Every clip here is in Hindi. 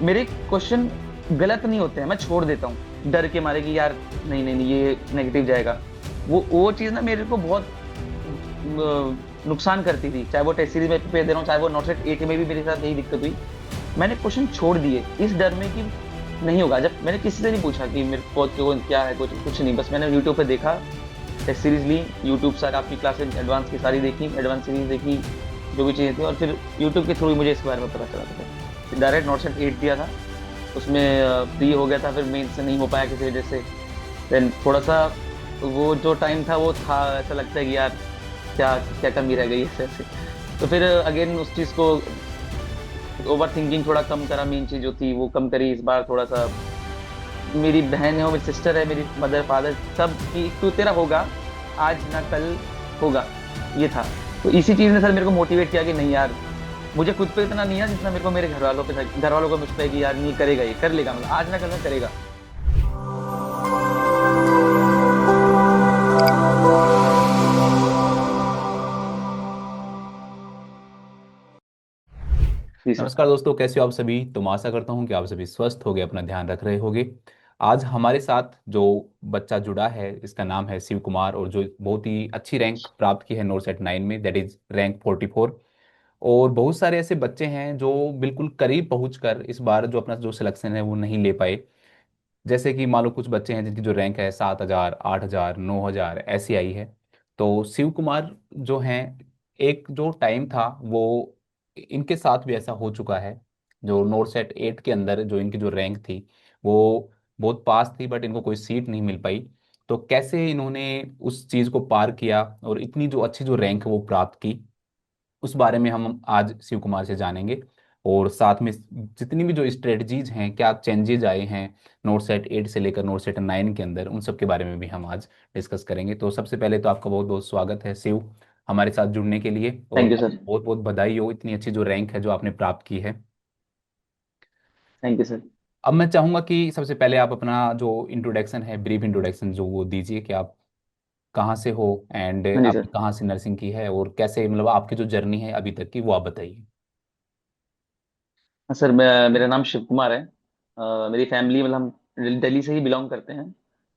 मेरे क्वेश्चन गलत नहीं होते हैं, मैं छोड़ देता हूँ डर के मारे कि यार नहीं नहीं नहीं ये नेगेटिव जाएगा। वो चीज ना मेरे को बहुत नुकसान करती थी, चाहे वो टेस्ट सीरीज में प्रिपेयर दे रहा हूँ, चाहे वो नॉट सेट एट में भी मेरे साथ यही दिक्कत हुई। मैंने क्वेश्चन छोड़ दिए इस डर में कि नहीं होगा। जब मैंने किसी से नहीं पूछा कि मेरे को क्या है, कुछ कुछ नहीं, बस मैंने यूट्यूब पे देखा, टेस्ट सीरीज ली, यूट्यूब सारी आपकी क्लासेज एडवांस की सारी देखी, एडवांस सीरीज देखी, जो भी चीज़ें थी, और फिर यूट्यूब के थ्रू ही मुझे इसके बारे में पता चला था। डायरेक्ट नॉट सेट एट दिया था, उसमें प्री हो गया था, फिर मेन से नहीं हो पाया किसी वजह से। देन थोड़ा सा वो जो टाइम था वो था, ऐसा लगता है कि यार क्या क्या कमी रह गई ऐसे ऐसे। तो फिर अगेन उस चीज़ को ओवर थिंकिंग थोड़ा कम करा, मेन चीज़ जो थी वो कम करी इस बार थोड़ा सा। मेरी बहन है, वो मेरी सिस्टर है, मेरी मदर फादर सब की तू तेरा होगा, आज ना कल होगा, ये था। तो इसी चीज़ ने सर मेरे को मोटिवेट किया कि नहीं यार, मुझे खुद पे इतना नहीं है जितना मेरे को मेरे घर वालों पे था, घर वालों को मुझ पे है कि यार नहीं करेगा, ये कर लेगा, मतलब आज ना कल में करेगा। जी सर। नमस्कार दोस्तों, कैसे हो आप सभी। तो मैं आशा करता हूं कि आप सभी स्वस्थ होगे, अपना ध्यान रख रहे होगे। आज हमारे साथ जो बच्चा जुड़ा है, इसका नाम है शिव कुमार, और जो बहुत ही अच्छी रैंक प्राप्त की है नोर सेट 9 में, दैट इज रैंक 44। और बहुत सारे ऐसे बच्चे हैं जो बिल्कुल करीब पहुंचकर इस बार जो अपना जो सिलेक्शन है वो नहीं ले पाए। जैसे कि मान लो कुछ बच्चे हैं जिनकी जो रैंक है 7,000, 8,000, 9,000 ऐसी आई है। तो शिव कुमार जो हैं, एक जो टाइम था वो इनके साथ भी ऐसा हो चुका है। जो नोट सेट 8 के अंदर जो इनकी जो रैंक थी वो बहुत पास थी, बट इनको कोई सीट नहीं मिल पाई। तो कैसे इन्होंने उस चीज़ को पार किया और इतनी जो अच्छी जो रैंक है वो प्राप्त की, उस बारे में हम आज शिव कुमार से जानेंगे। और साथ में जितनी भी जो स्ट्रेटजीज हैं, क्या चेंजेज आए हैं नोट सेट 8 से लेकर नोट सेट 9 के अंदर, उन सब के बारे में भी हम आज डिस्कस करेंगे। तो सबसे पहले तो आपका बहुत बहुत स्वागत है शिव, हमारे साथ जुड़ने के लिए। और थैंक यू सर। बहुत बहुत बधाई हो इतनी अच्छी जो रैंक है जो आपने प्राप्त की है। Thank you sir. अब मैं चाहूंगा कि सबसे पहले आप अपना जो इंट्रोडक्शन है, ब्रीफ इंट्रोडक्शन जो वो दीजिए कि आप कहाँ से हो, एंड हाँ जी आपने सर। कहाँ से नर्सिंग की है, और कैसे मतलब आपकी जो जर्नी है अभी तक की वो आप बताइए। हाँ सर, मेरा नाम शिव कुमार है। मेरी फैमिली मतलब हम दिल्ली से ही बिलोंग करते हैं।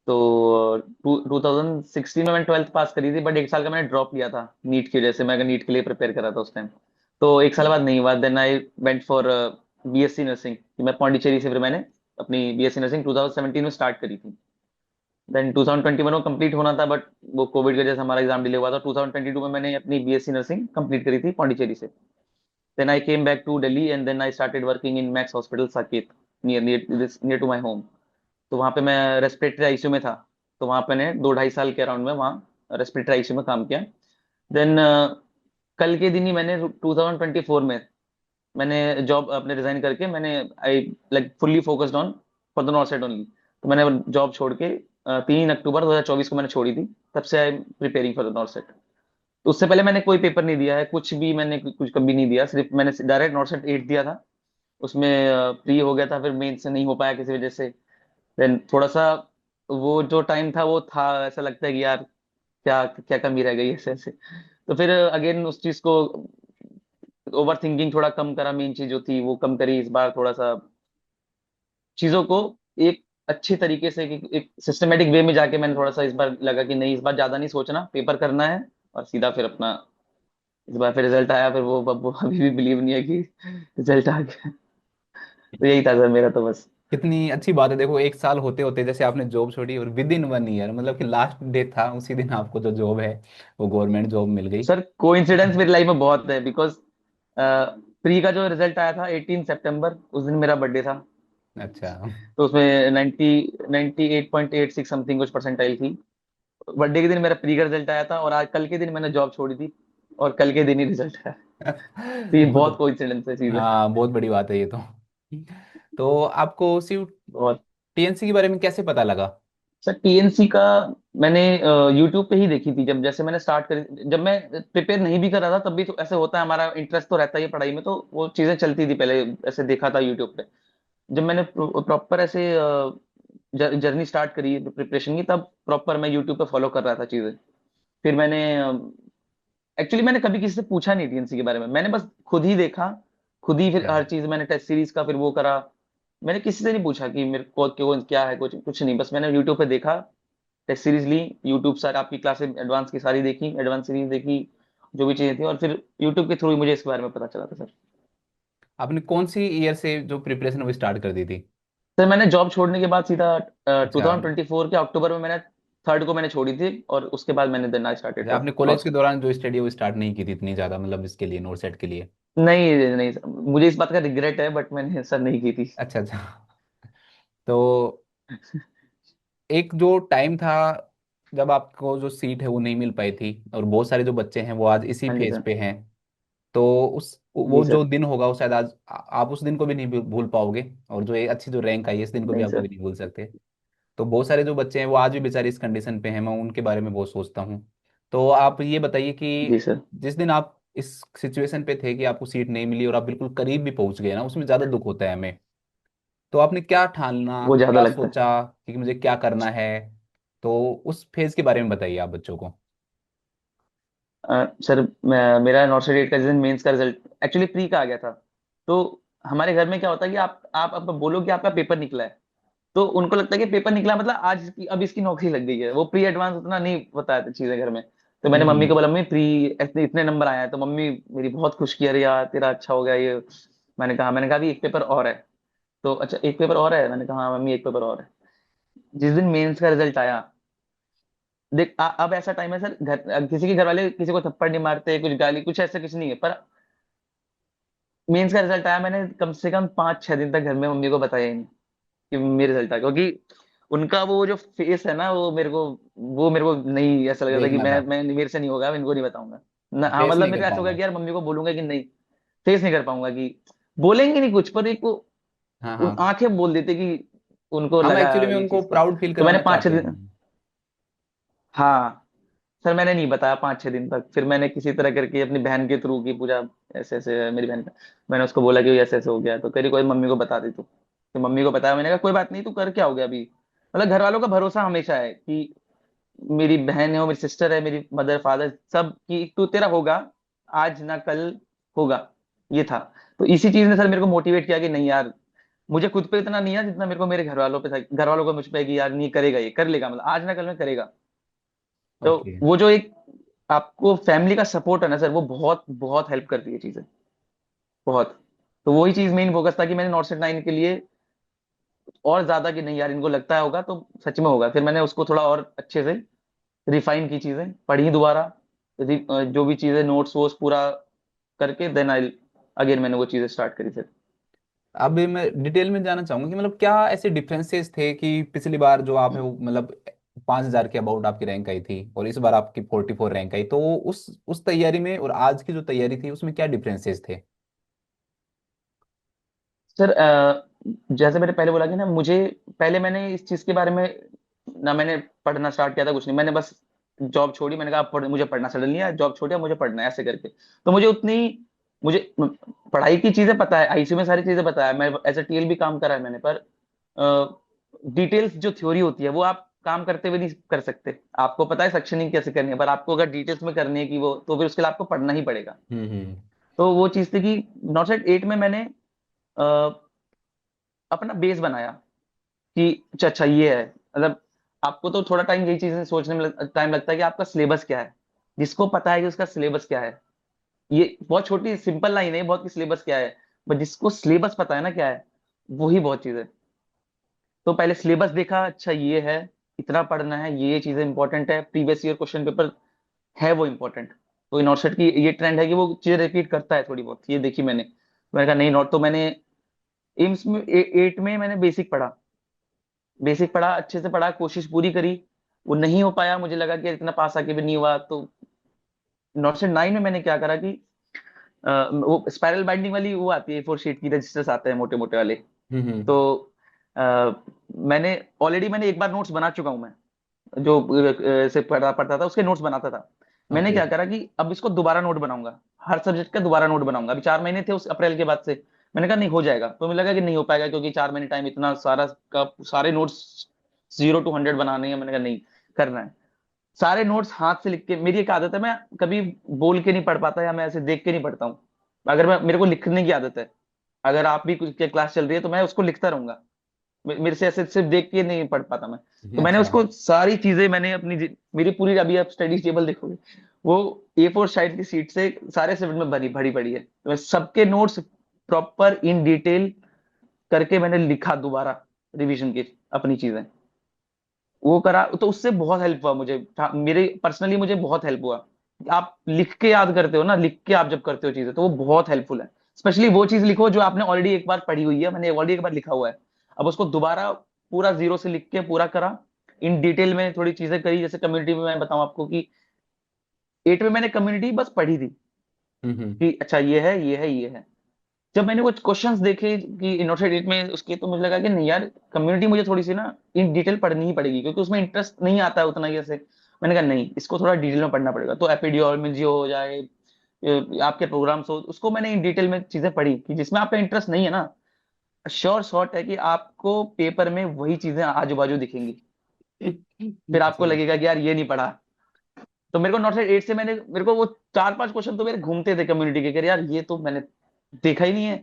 तो 2016 में मैंने ट्वेल्थ पास करी थी, बट एक साल का मैंने ड्रॉप लिया था नीट की वजह से। मैं नीट के लिए प्रिपेयर कर रहा था उस टाइम। तो एक साल बाद नहीं हुआ, then I went for BSc nursing. मैं पौंडीचेरी से फिर मैंने अपनी बीएससी नर्सिंग 2017 में स्टार्ट करी थी। देन 2021 में कंप्लीट होना था, बट वो कोविड की वजह से हमारा एग्जाम डिले हुआ था। 2022 में मैंने अपनी बीएससी नर्सिंग कंप्लीट करी थी पौंडीचेरी से। Then I came back to Delhi and then I started working in Max Hospital Saket, near to my home. तो वहाँ पे मैं रेस्पिरेटरी आईसीयू में था। तो वहाँ पे मैंने 2 ढाई साल के अराउंड में वहाँ रेस्पिरेटरी आईसीयू में काम किया। देन कल के दिन ही मैंने 2024 में मैंने जॉब अपने रिजाइन करके मैंने I like fully focused on for the north side only. तो मैंने जॉब छोड़ के 3 अक्टूबर 2024 को मैंने छोड़ी थी। तब से I am preparing for the north side. तो उससे पहले मैंने कोई पेपर नहीं दिया है, कुछ भी मैंने कुछ कभी नहीं दिया, सिर्फ मैंने डायरेक्ट नॉट सेट एट दिया था। उसमें प्री हो गया था, फिर मेन से नहीं हो पाया किसी वजह से। देन थोड़ा सा वो जो टाइम था वो था, ऐसा लगता है कि यार क्या क्या कमी रह गई ऐसे ऐसे। तो फिर अगेन उस चीज को ओवर थिंकिंग थोड़ा कम करा, मेन चीज जो थी वो कम करी इस बार थोड़ा सा। चीजों को एक अच्छी तरीके से एक सिस्टमेटिक वे में जाके मैंने थोड़ा सा इस बार लगा कि नहीं, इस बार ज्यादा नहीं सोचना, पेपर करना है और सीधा फिर अपना। इस बार फिर रिजल्ट आया, फिर वो अभी भी बिलीव नहीं है कि रिजल्ट आ गया। तो यही था सर मेरा तो बस। कितनी अच्छी बात है, देखो एक साल होते होते जैसे आपने जॉब छोड़ी और विद इन 1 ईयर, मतलब कि लास्ट डे था उसी दिन आपको जो जॉब है वो गवर्नमेंट जॉब मिल गई। सर कोइंसिडेंस मेरी लाइफ में बहुत है, बिकॉज प्री का जो रिजल्ट आया था 18 सितंबर, उस दिन मेरा बर्थडे था। अच्छा। तो उसमें 98.86 समथिंग कुछ परसेंटाइल थी। बर्थडे के दिन मेरा प्री का रिजल्ट आया था, और आज कल के दिन मैंने जॉब छोड़ी थी, और कल के दिन ही रिजल्ट आया। तो ये बहुत बहुत। कोइंसिडेंस है चीज है। हाँ, बहुत बड़ी बात है ये तो आपको सिर्फ बहुत। टीएनसी के बारे में कैसे पता लगा। सर टीएनसी का मैंने यूट्यूब पे ही देखी थी, जब जैसे मैंने स्टार्ट करी, जब मैं प्रिपेयर नहीं भी कर रहा था तब भी तो ऐसे होता है, हमारा इंटरेस्ट तो रहता ही है पढ़ाई में, तो वो चीजें चलती थी पहले, ऐसे देखा था यूट्यूब पे। जब मैंने प्रॉपर ऐसे जर्नी स्टार्ट करी प्रिपरेशन की, तब प्रॉपर मैं यूट्यूब पे फॉलो कर रहा था चीजें। फिर मैंने एक्चुअली मैंने कभी किसी से पूछा नहीं टीएनसी के बारे में, मैंने बस खुद ही देखा, खुद ही फिर हर चीज मैंने टेस्ट सीरीज का फिर वो करा। मैंने किसी से नहीं पूछा कि मेरे को क्यों क्या है, कुछ कुछ नहीं, बस मैंने यूट्यूब पे देखा, टेस्ट सीरीज ली, यूट्यूब सर आपकी क्लासेस एडवांस की सारी देखी, एडवांस सीरीज देखी, जो भी चीजें थी, और फिर यूट्यूब के थ्रू ही मुझे इसके बारे में पता चला था सर। आपने कौन सी ईयर से जो प्रिपरेशन वो स्टार्ट कर दी थी? सर मैंने जॉब छोड़ने के बाद सीधा अच्छा। 2024 के अक्टूबर में मैंने थर्ड को मैंने छोड़ी थी, और उसके बाद मैंने देना स्टार्टेड अच्छा, फॉर आपने कॉलेज के फर्स्ट। दौरान जो स्टडी है वो स्टार्ट नहीं की थी इतनी ज़्यादा, मतलब इसके लिए, नोट सेट के लिए? नहीं नहीं सर, मुझे इस बात का रिग्रेट है, बट मैंने सर नहीं की थी। अच्छा अच्छा। तो एक जो टाइम था जब आपको जो सीट है वो नहीं मिल पाई थी, और बहुत सारे जो बच्चे हैं वो आज इसी हाँ जी फेज सर। पे हैं, तो उस जी वो जो सर। दिन होगा वो शायद आज आप उस दिन को भी नहीं भूल पाओगे, और जो एक अच्छी जो रैंक आई है इस दिन को भी नहीं आप कभी सर। नहीं भूल सकते। तो बहुत सारे जो बच्चे हैं वो आज भी बेचारे इस कंडीशन पे हैं, मैं उनके बारे में बहुत सोचता हूँ। तो आप ये बताइए जी कि सर। जिस दिन आप इस सिचुएशन पे थे कि आपको सीट नहीं मिली और आप बिल्कुल करीब भी पहुंच गए ना, उसमें ज़्यादा दुख होता है हमें। तो आपने क्या ठानना, वो ज्यादा क्या लगता है। सोचा कि मुझे क्या करना है? तो उस फेज के बारे में बताइए आप बच्चों को। सर मेरा नॉर्थ साइड 8 का जिस मेंस का रिजल्ट एक्चुअली प्री का आ गया था, तो हमारे घर में क्या होता है कि आप अब बोलो कि आपका पेपर निकला है, तो उनको लगता है कि पेपर निकला मतलब आज अब इसकी नौकरी लग गई है, वो प्री एडवांस उतना नहीं बताया था चीजें घर में। तो मैंने मम्मी हम्म। को बोला, मम्मी प्री इतने इतने नंबर आए हैं, तो मम्मी मेरी बहुत खुश की, अरे यार तेरा अच्छा हो गया ये। मैंने कहा भी एक पेपर और है। तो अच्छा एक पेपर और है, मैंने कहा हाँ मम्मी एक पेपर और है। जिस दिन मेंस का रिजल्ट आया, देख अब ऐसा टाइम है सर, किसी के घर वाले किसी को थप्पड़ नहीं मारते, कुछ गाली कुछ ऐसा कुछ नहीं है, पर मेंस का रिजल्ट आया, मैंने कम से कम 5-6 दिन तक घर में मम्मी को बताया ही नहीं कि मेरे रिजल्ट आया, क्योंकि उनका वो जो फेस है ना, वो मेरे को नहीं ऐसा लग रहा था कि देखना था। मैं मेरे से नहीं होगा, मैं इनको नहीं बताऊंगा ना। हाँ फेस मतलब नहीं मेरे कर को ऐसा होगा पाऊंगा। कि यार मम्मी को बोलूंगा कि नहीं, फेस नहीं कर पाऊंगा, कि बोलेंगे नहीं कुछ, पर एक वो हाँ हाँ। आंखें बोल देते कि उनको हम लगा एक्चुअली में ये उनको चीज तो। प्राउड फील तो मैंने करवाना पाँच छह चाहते दिन हैं। हाँ सर मैंने नहीं बताया 5-6 दिन तक, फिर मैंने किसी तरह करके अपनी बहन के थ्रू की पूजा, ऐसे ऐसे है मेरी बहन का, मैंने उसको बोला कि ऐसे ऐसे हो गया, तो कह रही कोई मम्मी को बता दे तू। तो मम्मी को बताया, मैंने कहा कोई बात नहीं, तू कर क्या हो गया अभी, मतलब घर वालों का भरोसा हमेशा है कि मेरी बहन है, वो मेरी सिस्टर है, मेरी मदर फादर सब, कि तू तेरा होगा, आज ना कल होगा, ये था। तो इसी चीज ने सर मेरे को मोटिवेट किया कि नहीं यार, मुझे खुद पे इतना नहीं है जितना मेरे को मेरे घर वालों पे था, घर वालों को मुझ पे है कि यार नहीं करेगा, ये कर लेगा, मतलब आज ना कल में करेगा। तो ओके। वो जो एक आपको फैमिली का सपोर्ट है ना सर, वो बहुत बहुत हेल्प करती है चीजें, बहुत। तो वही चीज मेन फोकस था कि मैंने नॉट सेट 9 के लिए और ज्यादा, कि नहीं यार इनको लगता है होगा तो सच में होगा, फिर मैंने उसको थोड़ा और अच्छे से रिफाइन की, चीजें पढ़ी दोबारा, जो भी चीजें नोट्स वोट्स पूरा करके देन आई अगेन मैंने वो चीजें स्टार्ट करी फिर। अब मैं डिटेल में जानना चाहूंगा कि मतलब क्या ऐसे डिफरेंसेस थे कि पिछली बार जो आप है वो मतलब 5,000 के अबाउट आपकी रैंक आई थी और इस बार आपकी 44 रैंक आई, तो उस तैयारी में और आज की जो तैयारी थी उसमें क्या डिफरेंसेस थे? सर जैसे मैंने पहले बोला कि ना, मुझे पहले मैंने इस चीज के बारे में ना मैंने पढ़ना स्टार्ट किया था, कुछ नहीं, मैंने बस जॉब छोड़ी, मैंने कहा अब मुझे पढ़ना सडनली है, जॉब छोड़ी अब मुझे पढ़ना है, ऐसे करके। तो मुझे पढ़ाई की चीजें पता है, आईसीयू में सारी चीजें पता है, मैं एज ए टीएल भी काम करा है मैंने, पर डिटेल्स जो थ्योरी होती है वो आप काम करते हुए नहीं कर सकते। आपको पता है सक्शनिंग कैसे करनी है, पर आपको अगर डिटेल्स में करनी है कि वो, तो फिर उसके लिए आपको पढ़ना ही पड़ेगा। हम्म। तो वो चीज थी कि नॉट सेट 8 में मैंने अ, अपना बेस बनाया कि अच्छा अच्छा ये है, मतलब आपको तो थोड़ा टाइम यही चीजें सोचने में टाइम लगता है कि आपका सिलेबस क्या है, जिसको पता है कि उसका सिलेबस क्या है, ये बहुत छोटी सिंपल लाइन है बहुत, कि सिलेबस क्या है, बट जिसको सिलेबस पता है ना क्या है, वही बहुत चीज है। तो पहले सिलेबस देखा, अच्छा ये है, इतना पढ़ना है, ये चीजें इंपॉर्टेंट है, प्रीवियस ईयर क्वेश्चन पेपर है वो इंपॉर्टेंट। तो नॉट की ये ट्रेंड है कि वो चीजें रिपीट करता है थोड़ी बहुत, ये देखी मैंने कहा नहीं नॉट, तो मैंने एम्स में 8 में मैंने बेसिक पढ़ा, अच्छे से पढ़ा, कोशिश पूरी करी, वो नहीं हो पाया, मुझे लगा कि इतना पास आके भी नहीं हुआ, तो नॉट सेट 9 में मैंने क्या करा कि वो स्पाइरल बाइंडिंग वाली वो आती है, 4 शीट की रजिस्टर्स आते हैं मोटे मोटे वाले। तो हम्म। अ, मैंने एक बार नोट्स बना चुका हूं मैं, जो से पढ़ा पढ़ता था उसके नोट्स बनाता था। मैंने ओके। क्या करा कि अब इसको दोबारा नोट बनाऊंगा, हर सब्जेक्ट का दोबारा नोट बनाऊंगा, अभी 4 महीने थे उस अप्रैल के बाद से। मैंने कहा नहीं हो जाएगा, तो मुझे लगा कि नहीं हो पाएगा, क्योंकि 4 महीने टाइम इतना सारा का सारे नोट्स 0 to 100 बनाने हैं, मैंने कहा नहीं, करना है। सारे नोट्स हाथ से लिख के, मेरी एक आदत है, मैं कभी बोल के नहीं पढ़ पाता, या मैं ऐसे देख के नहीं पढ़ता हूँ, अगर मैं मेरे को लिखने की आदत है, अगर आप भी कुछ क्लास चल रही है तो मैं उसको लिखता रहूंगा। मेरे से ऐसे सिर्फ देख के नहीं पढ़ पाता मैं। तो मैंने अच्छा। उसको सारी चीजें मैंने अपनी मेरी पूरी, अभी आप स्टडी टेबल देखोगे, वो A4 साइड की सीट से सारे सब्जेक्ट में भरी भरी पड़ी है। तो मैं सबके नोट्स प्रॉपर इन डिटेल करके मैंने लिखा दोबारा, रिवीजन की अपनी चीजें वो करा। तो उससे बहुत हेल्प हुआ मुझे, मेरे पर्सनली मुझे बहुत हेल्प हुआ। आप लिख के याद करते हो ना, लिख के आप जब करते हो चीजें तो वो बहुत हेल्पफुल है। स्पेशली वो चीज लिखो जो आपने ऑलरेडी एक बार पढ़ी हुई है, मैंने ऑलरेडी एक बार लिखा हुआ है, अब उसको दोबारा पूरा जीरो से लिख के पूरा करा। इन डिटेल में थोड़ी चीजें करी, जैसे कम्युनिटी में मैं बताऊं आपको कि 8 में मैंने कम्युनिटी बस पढ़ी थी हम्म। कि अच्छा ये है ये है ये है। जब मैंने कुछ क्वेश्चंस देखे कि इनोटेड एट में उसके, तो मुझे लगा कि नहीं यार, कम्युनिटी मुझे थोड़ी सी ना इन डिटेल पढ़नी ही पड़ेगी, क्योंकि उसमें इंटरेस्ट नहीं आता है उतना ही ऐसे। मैंने कहा नहीं, इसको थोड़ा डिटेल में पढ़ना पड़ेगा। तो एपिडियोलॉजी हो जाए, आपके प्रोग्राम्स हो, उसको मैंने इन डिटेल में चीजें पढ़ी कि जिसमें आपका इंटरेस्ट नहीं है ना, श्योर शॉट है कि आपको पेपर में वही चीजें आजू बाजू दिखेंगी। फिर आपको सही। लगेगा कि यार ये नहीं पढ़ा। तो मेरे को नॉट एट से मैंने, मेरे को वो 4-5 क्वेश्चन तो मेरे घूमते थे कम्युनिटी के, कि यार ये तो मैंने देखा ही नहीं है।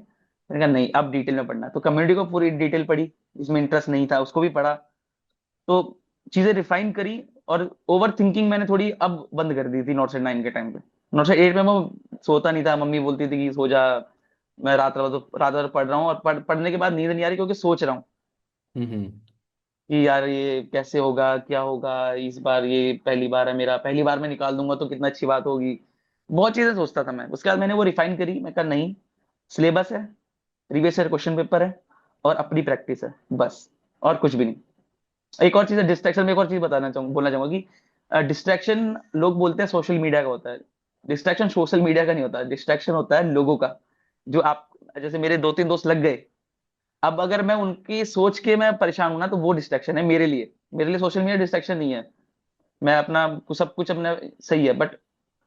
मैंने कहा नहीं, अब डिटेल में पढ़ना है। तो कम्युनिटी को पूरी डिटेल पढ़ी, जिसमें इंटरेस्ट नहीं था उसको भी पढ़ा। तो चीजें रिफाइन करी। और ओवर थिंकिंग मैंने थोड़ी अब बंद कर दी थी नॉट सेट 9 के टाइम पे। नॉट सेट 8 में मैं सोता नहीं था, मम्मी बोलती थी कि सो जा। मैं रात भर पढ़ रहा हूँ, और पढ़ने के बाद नींद नहीं आ रही, क्योंकि सोच रहा हूँ हम्म। कि यार ये कैसे होगा, क्या होगा इस बार, ये पहली बार है मेरा, पहली बार में निकाल दूंगा तो कितना अच्छी बात होगी। बहुत चीजें सोचता था मैं। उसके बाद मैंने वो रिफाइन करी, मैं कहा नहीं, सिलेबस है, प्रीवियस ईयर क्वेश्चन पेपर है, और अपनी प्रैक्टिस है, बस, और कुछ भी नहीं। एक और चीज है डिस्ट्रैक्शन में, एक और चीज बोलना चाहूंगा कि डिस्ट्रैक्शन लोग बोलते हैं सोशल मीडिया का होता है। डिस्ट्रैक्शन सोशल मीडिया का नहीं होता, डिस्ट्रैक्शन होता है लोगों का। जो आप, जैसे मेरे 2-3 दोस्त लग गए, अब अगर मैं उनकी सोच के मैं परेशान हूं ना, तो वो डिस्ट्रैक्शन है मेरे लिए। मेरे लिए सोशल मीडिया डिस्ट्रैक्शन नहीं है। मैं अपना सब कुछ अपना सही है, बट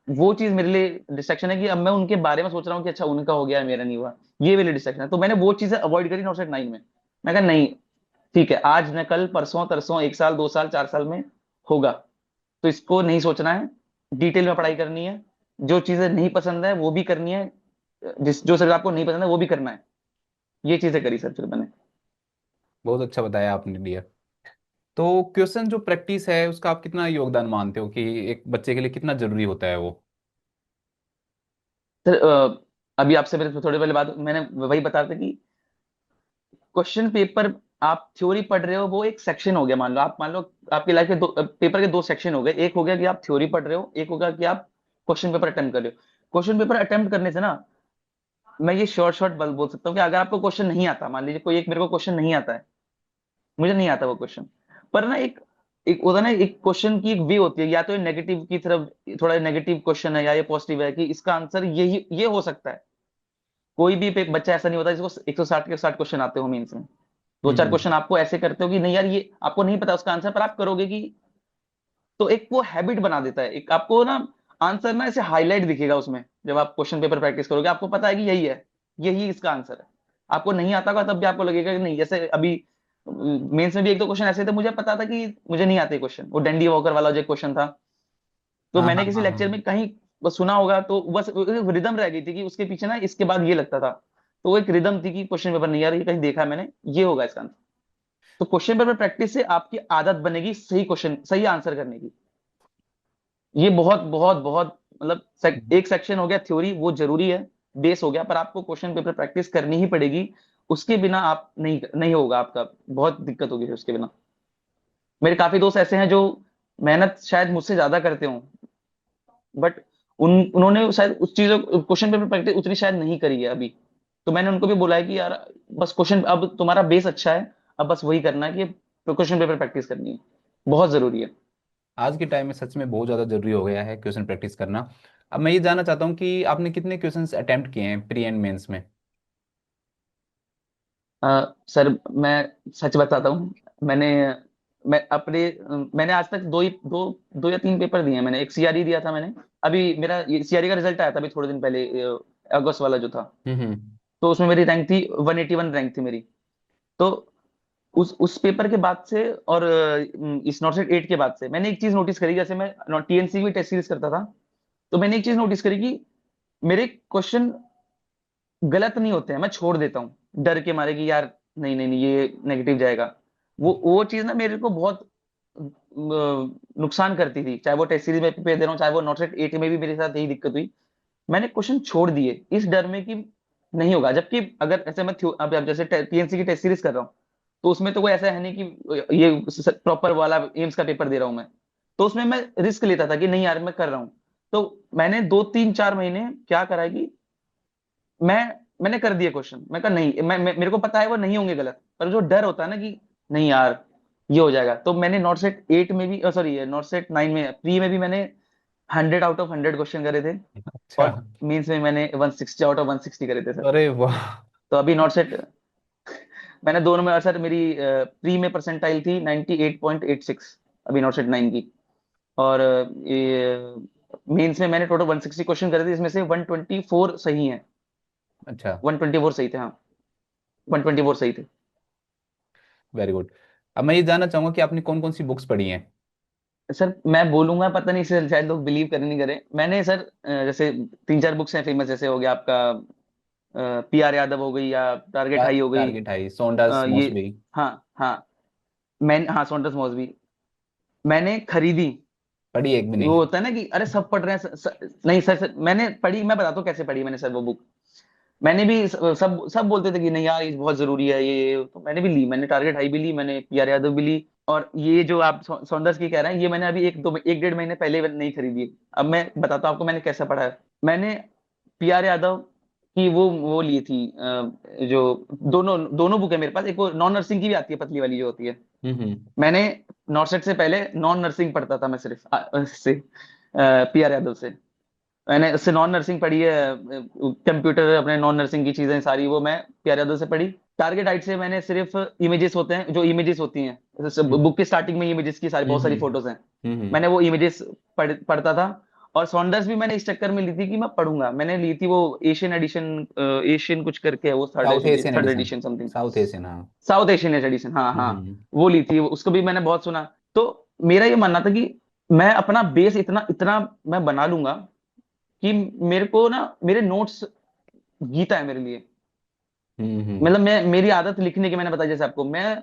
वो चीज मेरे लिए डिस्ट्रैक्शन है कि अब मैं उनके बारे में सोच रहा हूँ कि अच्छा उनका हो गया मेरा नहीं हुआ। ये वाली डिस्ट्रैक्शन है। तो मैंने वो चीजें अवॉइड करी नॉट सेट 9 में। मैं कहा नहीं, ठीक है, आज न कल, परसों तरसों, 1 साल 2 साल 4 साल में होगा। तो इसको नहीं सोचना है, डिटेल में पढ़ाई करनी है। जो चीजें नहीं पसंद है वो भी करनी है, जो सब्जेक्ट आपको नहीं पसंद है वो भी करना है। ये चीजें करी सर फिर मैंने। बहुत अच्छा बताया आपने डियर। तो क्वेश्चन जो प्रैक्टिस है उसका आप कितना योगदान मानते हो कि एक बच्चे के लिए कितना जरूरी होता है वो? सर अभी आपसे मेरे थोड़ी पहले बात, मैंने वही बता था कि क्वेश्चन पेपर आप थ्योरी पढ़ रहे हो, वो एक सेक्शन हो गया। मान लो आपकी लाइफ के दो पेपर के 2 सेक्शन हो गए। एक हो गया कि आप थ्योरी पढ़ रहे हो, एक होगा कि आप क्वेश्चन पेपर अटेम्प्ट कर रहे हो। क्वेश्चन पेपर अटेम्प्ट करने से ना, मैं ये शॉर्ट बोल सकता हूँ कि अगर आपको क्वेश्चन नहीं आता, मान लीजिए कोई एक, मेरे को क्वेश्चन नहीं आता है, मुझे नहीं आता वो क्वेश्चन, पर ना एक एक होता है ना, एक क्वेश्चन की एक वे होती है, या तो ये नेगेटिव की तरफ, थोड़ा नेगेटिव क्वेश्चन है, या ये पॉजिटिव है कि इसका आंसर यही ये हो सकता है। कोई भी बच्चा ऐसा नहीं होता जिसको 160 के 60 क्वेश्चन आते हो मेंस में। दो चार हम्म। क्वेश्चन आपको ऐसे करते हो कि नहीं यार ये आपको नहीं पता उसका आंसर, पर आप करोगे कि, तो एक वो हैबिट बना देता है। एक आपको ना आंसर ना ऐसे हाईलाइट दिखेगा उसमें, जब आप क्वेश्चन पेपर प्रैक्टिस करोगे आपको पता है कि यही है, यही इसका आंसर है। आपको नहीं आता होगा तब भी आपको लगेगा कि नहीं, जैसे अभी मेंस में भी 1-2 क्वेश्चन ऐसे थे, मुझे पता था कि मुझे नहीं आते क्वेश्चन, वो डैंडी वॉकर वाला जो क्वेश्चन था। तो हाँ हाँ मैंने किसी हाँ लेक्चर हाँ। में कहीं बस सुना होगा, तो बस रिदम रह गई थी कि उसके पीछे ना इसके बाद ये लगता था। तो वो एक रिदम थी कि क्वेश्चन पेपर नहीं यार, ये कहीं देखा है मैंने, ये होगा इसका आंसर। तो क्वेश्चन पेपर प्रैक्टिस से आपकी आदत बनेगी सही क्वेश्चन, सही आंसर करने की। ये बहुत बहुत बहुत मतलब एक सेक्शन हो गया थ्योरी, वो जरूरी है, बेस हो गया, पर आपको क्वेश्चन पेपर प्रैक्टिस करनी ही पड़ेगी। उसके बिना आप नहीं नहीं होगा आपका, बहुत दिक्कत होगी फिर उसके बिना। मेरे काफी दोस्त ऐसे हैं जो मेहनत शायद मुझसे ज्यादा करते हो, बट उन्होंने शायद उस चीजों क्वेश्चन पेपर प्रैक्टिस उतनी शायद नहीं करी है अभी। तो मैंने उनको भी बोला है कि यार बस क्वेश्चन, अब तुम्हारा बेस अच्छा है, अब बस वही करना है कि क्वेश्चन पेपर प्रैक्टिस करनी है, बहुत जरूरी है। आज के टाइम में सच में बहुत ज़्यादा जरूरी हो गया है क्वेश्चन प्रैक्टिस करना। अब मैं ये जानना चाहता हूँ कि आपने कितने क्वेश्चंस अटेम्प्ट किए हैं प्री एंड मेंस में? सर मैं सच बताता हूँ, मैंने मैंने आज तक दो या तीन पेपर दिए हैं मैंने। एक सीआरई दिया था मैंने, अभी मेरा सीआरई का रिजल्ट आया था अभी थोड़े दिन पहले, अगस्त वाला जो था। हम्म। तो उसमें मेरी रैंक थी 181 रैंक थी मेरी। तो उस पेपर के बाद से, और इस नॉट सेट 8 के बाद से मैंने एक चीज नोटिस करी, जैसे मैं टीएनसी की टेस्ट सीरीज करता था, तो मैंने एक चीज नोटिस करी कि मेरे क्वेश्चन गलत नहीं होते हैं, मैं छोड़ देता हूँ डर के मारे कि यार नहीं नहीं नहीं ये नेगेटिव जाएगा। वो चीज ना मेरे को बहुत नुकसान करती थी, चाहे वो टेस्ट सीरीज में पेपर दे रहा हूँ, चाहे वो नॉट सेट एट में भी मेरे साथ यही दिक्कत हुई। मैंने क्वेश्चन छोड़ दिए इस डर में कि नहीं होगा, जबकि अगर ऐसे मैं अब जैसे पीएनसी की टेस्ट सीरीज कर रहा हूँ, तो उसमें तो कोई ऐसा है नहीं कि ये प्रॉपर वाला एम्स का पेपर दे रहा हूँ मैं। तो उसमें मैं रिस्क लेता था कि नहीं यार मैं कर रहा हूँ। तो मैंने 2 3 4 महीने क्या करा कि मैं मैंने कर दिया क्वेश्चन, मैं कहा नहीं मेरे को पता है वो नहीं होंगे गलत, पर जो डर होता है ना कि नहीं यार ये हो जाएगा, तो मैंने नॉट सेट 8 में भी, सॉरी नॉट सेट 9 में, प्री में भी मैंने 100 आउट ऑफ 100 क्वेश्चन करे थे। अच्छा। और मेंस में मैंने 160 आउट ऑफ 160 करे थे सर। अरे वाह। तो अभी नॉट सेट मैंने दोनों में, सर मेरी प्री में परसेंटाइल थी 98.86, अभी नॉट सेट 9 की। और ये मेंस में मैंने टोटल 160 क्वेश्चन करे थे, इसमें से 124 सही हैं। अच्छा। 124 सही थे, हाँ 124 सही थे। Very good. अब मैं ये जानना चाहूंगा कि आपने कौन कौन सी बुक्स पढ़ी हैं। सर मैं बोलूंगा पता नहीं सर, शायद लोग बिलीव करें नहीं करें, मैंने सर जैसे 3 4 बुक्स हैं फेमस, जैसे हो गया आपका पीआर यादव हो गई, या टारगेट हाई हो गई। टारगेट हाई, सोंडास ये मॉसबी। हाँ हाँ, मैंने हाँ सॉन्डर्स मॉसबी मैंने खरीदी। पढ़ी एक भी वो नहीं। होता है ना कि अरे सब पढ़ रहे हैं नहीं सर, मैंने पढ़ी, मैं बताता हूँ कैसे पढ़ी मैंने सर वो बुक। मैंने भी सब सब बोलते थे कि नहीं यार ये बहुत जरूरी है ये, तो मैंने भी ली, मैंने टारगेट हाई भी ली, मैंने पीआर यादव भी ली। और ये जो आप सौंदर्स की कह रहे हैं, ये मैंने अभी 1 1 1 1.5 महीने पहले नहीं खरीदी। अब मैं बताता हूँ आपको मैंने कैसा पढ़ा है। मैंने पीआर यादव की वो ली थी, जो दोनों दोनों बुक है मेरे पास, एक वो नॉन नर्सिंग की भी आती है पतली वाली जो होती है। हम्म। मैंने नॉर्सेट से पहले नॉन नर्सिंग पढ़ता था मैं, सिर्फ से पीआर यादव से। मैंने उससे नॉन नर्सिंग पढ़ी है, कंप्यूटर अपने नॉन नर्सिंग की चीजें सारी वो मैं पीआर यादव से पढ़ी। टारगेट हाइट से मैंने सिर्फ इमेजेस होते हैं, जो इमेजेस होती हैं, हम्म। बुक के स्टार्टिंग में इमेजेस की सारी बहुत सारी हम्म। फोटोज हैं, हम्म। मैंने वो इमेजेस पढ़ता था। और सॉन्डर्स भी मैंने इस चक्कर में ली थी कि मैं पढ़ूंगा, मैंने ली थी वो एशियन एडिशन, एशियन कुछ करके है वो, third South Asian third edition. Edition something. South Asian, हाँ। साउथ एशियन एडिशन, हाँ हाँ, हम्म। वो ली थी, उसको भी मैंने बहुत सुना। तो मेरा ये मानना था कि मैं अपना बेस इतना इतना मैं बना लूंगा कि मेरे को ना मेरे नोट्स गीता है मेरे लिए। हम्म। मतलब मैं, मेरी आदत लिखने की, मैंने बताया जैसे आपको, मैं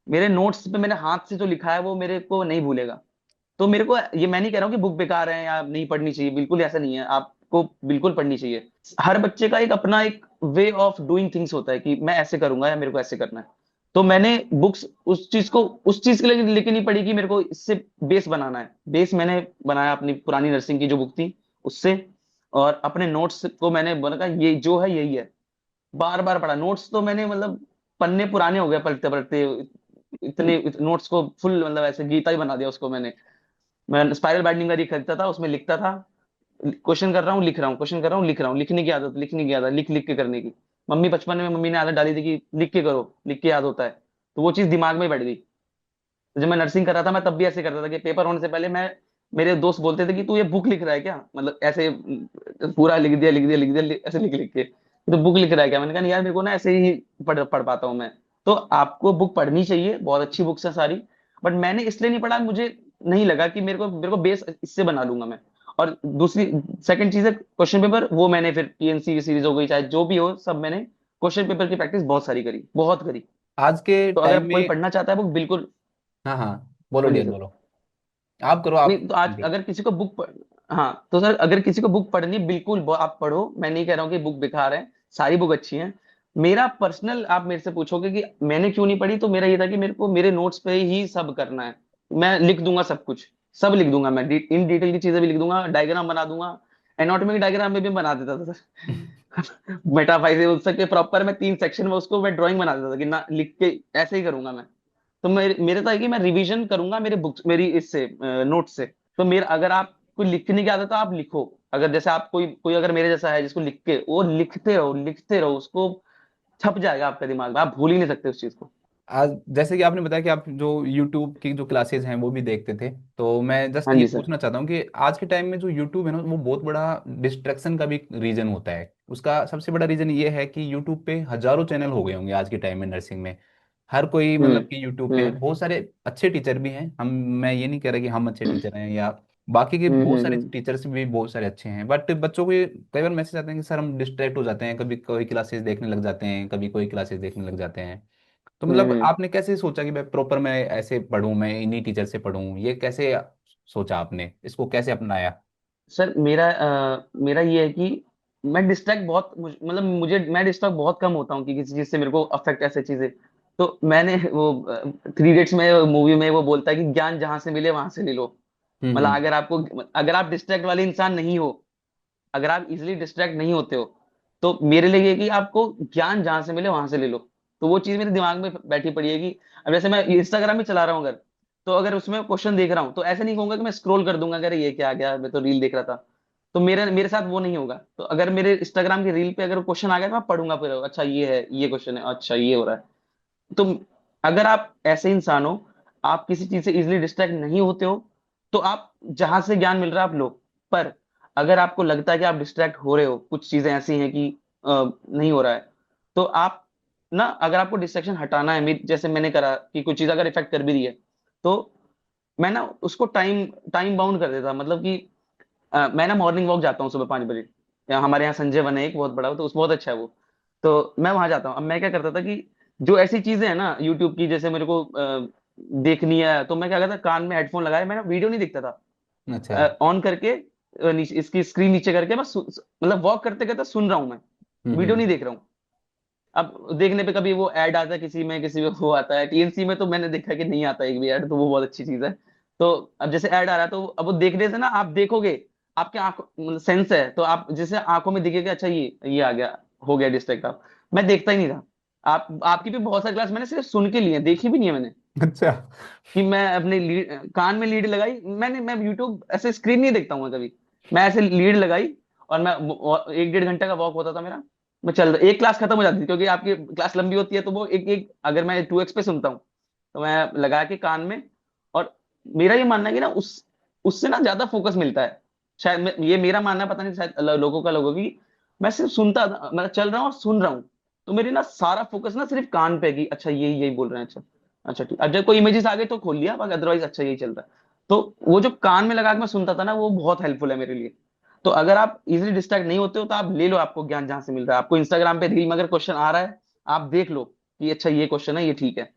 मेरे नोट्स पे मैंने हाथ से जो लिखा है वो मेरे को नहीं भूलेगा। तो मेरे को ये, मैं नहीं कह रहा हूँ कि बुक बेकार है या नहीं पढ़नी चाहिए, बिल्कुल ऐसा नहीं है, आपको बिल्कुल पढ़नी चाहिए। हर बच्चे का एक अपना एक वे ऑफ डूइंग थिंग्स होता है कि मैं ऐसे करूंगा या मेरे को ऐसे करना है। तो मैंने बुक्स उस चीज के लिए लेके नहीं पढ़ी कि मेरे को इससे बेस बनाना है। बेस मैंने बनाया अपनी पुरानी नर्सिंग की जो बुक थी उससे, और अपने नोट्स को मैंने बोला कहा ये जो है यही है। बार बार पढ़ा नोट्स, तो मैंने मतलब पन्ने पुराने हो गए पढ़ते पढ़ते, इतने नोट्स को फुल मतलब ऐसे गीता ही बना दिया उसको मैंने। मैं स्पाइरल बाइंडिंग का खरीदता था, उसमें लिखता था, क्वेश्चन कर रहा हूँ लिख रहा हूँ, क्वेश्चन कर रहा हूँ लिख रहा हूँ, लिखने की आदत, लिख लिख के करने की। मम्मी बचपन में मम्मी ने आदत डाली थी कि लिख के करो, लिख के याद होता है। तो वो चीज दिमाग में बैठ गई। तो जब मैं नर्सिंग कर रहा था मैं तब भी ऐसे करता था कि पेपर होने से पहले मैं, मेरे दोस्त बोलते थे कि तू ये बुक लिख रहा है क्या, मतलब ऐसे पूरा लिख दिया लिख दिया लिख दिया ऐसे लिख लिख के, तो बुक लिख रहा है क्या। मैंने कहा नहीं यार मेरे को ना ऐसे ही पढ़ पाता हूँ मैं। तो आपको बुक पढ़नी चाहिए, बहुत अच्छी बुक्स हैं सारी, बट मैंने इसलिए नहीं पढ़ा, मुझे नहीं लगा कि मेरे को बेस इससे बना लूंगा मैं। और दूसरी सेकंड चीज है क्वेश्चन पेपर, वो मैंने फिर पीएनसी की सीरीज हो गई चाहे जो भी हो, सब मैंने क्वेश्चन पेपर की प्रैक्टिस बहुत सारी करी, बहुत करी। आज के तो अगर टाइम कोई में। पढ़ना चाहता है बुक बिल्कुल। हाँ हाँ, बोलो हाँ जी डियर सर। बोलो। आप करो आप। नहीं तो आज अगर किसी को हाँ तो सर अगर किसी को बुक पढ़नी है, बिल्कुल आप पढ़ो, मैं नहीं कह रहा हूँ कि बुक बेकार है, सारी बुक अच्छी हैं। मेरा पर्सनल, आप मेरे से पूछोगे कि मैंने क्यों नहीं पढ़ी, तो मेरा ये था कि मेरे को मेरे नोट्स पे ही सब करना है। मैं लिख दूंगा सब कुछ, सब लिख दूंगा मैं, इन डिटेल की चीजें भी लिख दूंगा, डायग्राम बना दूंगा। एनाटॉमिक डायग्राम में भी बना देता था सर मेटाफाइज उस के प्रॉपर, मैं 3 सेक्शन में उसको मैं ड्राइंग बना देता था कि ना लिख के ऐसे ही करूंगा मैं। तो मेरे मेरे तो है कि मैं रिवीजन करूंगा मेरे बुक्स, मेरी इससे नोट से। तो मेरा, अगर आपको लिखने की आदत है तो आप लिखो। अगर जैसे आप कोई कोई अगर मेरे जैसा है जिसको लिख के वो लिखते रहो उसको, छप जाएगा आपके दिमाग में, आप भूल ही नहीं सकते उस चीज को। आज जैसे कि आपने बताया कि आप जो YouTube की जो क्लासेस हैं वो भी देखते थे, तो मैं जस्ट हाँ ये जी सर। पूछना चाहता हूँ कि आज के टाइम में जो YouTube है ना, वो बहुत बड़ा डिस्ट्रैक्शन का भी रीजन होता है। उसका सबसे बड़ा रीजन ये है कि YouTube पे हजारों चैनल हो गए होंगे आज के टाइम में नर्सिंग में। हर कोई हम्म मतलब कि YouTube पे है, हम्म बहुत सारे अच्छे टीचर भी हैं। हम, मैं ये नहीं कह रहा कि हम अच्छे टीचर हैं या बाकी के बहुत सारे हम्म। टीचर्स भी बहुत सारे अच्छे हैं, बट बच्चों को ये कई बार मैसेज आते हैं कि सर हम डिस्ट्रैक्ट हो जाते हैं, कभी कोई क्लासेस देखने लग जाते हैं, कभी कोई क्लासेस देखने लग जाते हैं। तो मतलब हम्म। आपने कैसे सोचा कि मैं प्रॉपर मैं ऐसे पढूं, मैं इन्हीं टीचर से पढूं, ये कैसे सोचा आपने, इसको कैसे अपनाया? सर मेरा ये है कि मैं डिस्ट्रैक्ट बहुत मतलब मुझे मैं डिस्ट्रैक्ट बहुत कम होता हूँ कि किसी चीज से मेरे को अफेक्ट ऐसे चीजें। तो मैंने वो 3 इडियट्स में मूवी में वो बोलता है कि ज्ञान जहां से मिले वहां से ले लो। मतलब हम्म। अगर आप डिस्ट्रैक्ट वाले इंसान नहीं हो, अगर आप इजिली डिस्ट्रैक्ट नहीं होते हो, तो मेरे लिए ये है कि आपको ज्ञान जहां से मिले वहां से ले लो। तो वो चीज मेरे दिमाग में बैठी पड़ी है कि अब जैसे मैं इंस्टाग्राम भी चला रहा हूँ अगर, तो अगर उसमें क्वेश्चन देख रहा हूँ तो ऐसे नहीं कहूंगा कि मैं स्क्रॉल कर दूंगा, अगर ये क्या आ गया, मैं तो रील देख रहा था। तो मेरे मेरे साथ वो नहीं होगा। तो अगर मेरे इंस्टाग्राम की रील पे अगर क्वेश्चन आ गया तो मैं पढ़ूंगा, फिर अच्छा ये है, ये क्वेश्चन है, अच्छा ये हो रहा है। तो अगर आप ऐसे इंसान हो, आप किसी चीज से इजिली डिस्ट्रैक्ट नहीं होते हो, तो आप जहां से ज्ञान मिल रहा है आप लो। पर अगर आपको लगता है कि आप डिस्ट्रैक्ट हो रहे हो, कुछ चीजें ऐसी हैं कि नहीं हो रहा है, तो आप ना, अगर आपको डिस्ट्रैक्शन हटाना है, जैसे मैंने करा कि कुछ चीज अगर इफेक्ट कर भी रही है, तो मैं ना उसको टाइम टाइम बाउंड कर देता। मतलब कि मैं ना मॉर्निंग वॉक जाता हूँ सुबह 5 बजे। हमारे यहाँ संजय वन है एक बहुत बड़ा, तो उस बहुत अच्छा है वो। तो मैं वहां जाता हूँ। अब मैं क्या करता था कि जो ऐसी चीजें हैं ना यूट्यूब की, जैसे मेरे को देखनी है, तो मैं क्या करता, कान में हेडफोन लगाए, मैं ना वीडियो नहीं देखता अच्छा। था, ऑन करके इसकी स्क्रीन नीचे करके बस मतलब वॉक करते करते सुन रहा हूँ मैं, वीडियो हम्म। नहीं देख रहा हूँ। अब देखने पे कभी वो ऐड आता है किसी में, किसी में वो आता है, टीएनसी में तो मैंने देखा कि नहीं आता एक भी ऐड, तो वो बहुत अच्छी चीज है। तो अब जैसे ऐड आ रहा है, तो अब वो देखने से ना आप देखोगे, आपके आंखों मतलब सेंस है, तो आप जैसे आंखों में दिखेगा, अच्छा ये आ गया, हो गया डिस्ट्रैक्ट आप। मैं देखता ही नहीं था। आपकी भी बहुत सारी क्लास मैंने सिर्फ सुन के लिए, देखी भी नहीं है मैंने। अच्छा। कि मैं अपने कान में लीड लगाई, मैं यूट्यूब ऐसे स्क्रीन नहीं देखता हूँ मैं कभी। मैं ऐसे लीड लगाई, और मैं 1 1.5 घंटे का वॉक होता था मेरा। मैं चल एक क्लास खत्म हो जाती थी, क्योंकि आपकी क्लास लंबी होती है, तो वो एक एक अगर मैं 2x पे सुनता हूँ, तो मैं लगा के कान में। और मेरा ये मानना है कि ना उससे ना ज्यादा फोकस मिलता है। शायद ये मेरा मानना है, पता नहीं शायद लोगों का लोगों की। मैं सिर्फ सुनता मैं चल रहा हूँ और सुन रहा हूँ, तो मेरी ना सारा फोकस ना सिर्फ कान पे है कि अच्छा यही यही बोल रहे हैं, अच्छा अच्छा ठीक। अब जब कोई इमेजेस आ गए तो खोल लिया, बाकी अदरवाइज अच्छा यही चल रहा है। तो वो जो कान में लगा के मैं सुनता था ना, वो बहुत हेल्पफुल है मेरे लिए। तो अगर आप इजिली डिस्ट्रैक्ट नहीं होते हो, तो आप ले लो, आपको ज्ञान जहां से मिल रहा है। आपको इंस्टाग्राम पे रील में अगर क्वेश्चन आ रहा है, आप देख लो कि अच्छा ये क्वेश्चन है, ये ठीक है।